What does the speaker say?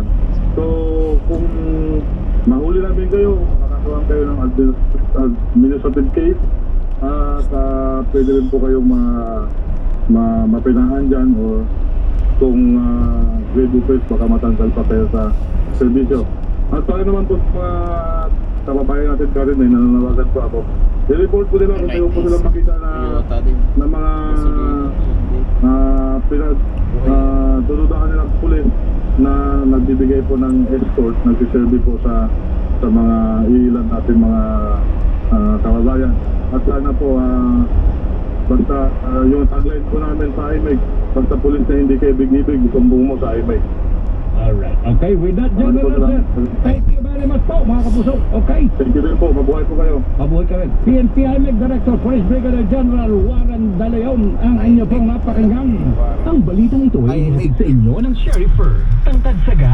yan. So, kung mahuli namin kayo, makakasuhan kayo ng administrative case at pwede rin po kayong mapinahan dyan or kung grade offense baka matanggal pa kayo sa servisyo. At para naman po sa mga kababayan natin ka rin, nananawagan po ako. I-report po nila kung kayo po silang makita na mga dududahan nilang pulis na nagbibigay po ng escort, nagsiserve po sa mga ilan natin mga kababayan. At sana po basta yung tagline po namin sa IMEG, basta pulis na hindi kayo big-ibig, isumbong mo sa IMEG. Alright. Okay, with that, General, sir. Thank you very much po, mga kapuso. Okay. Thank you rin po, mabuhay po kayo. Mabuhay ka rin. PNP IMEG Director, Police Brigadier General Warren De Leon, ang inyo pong napakinggan. Ang balitang ito ay hatid sa inyo ng Sheriff Tangkad sa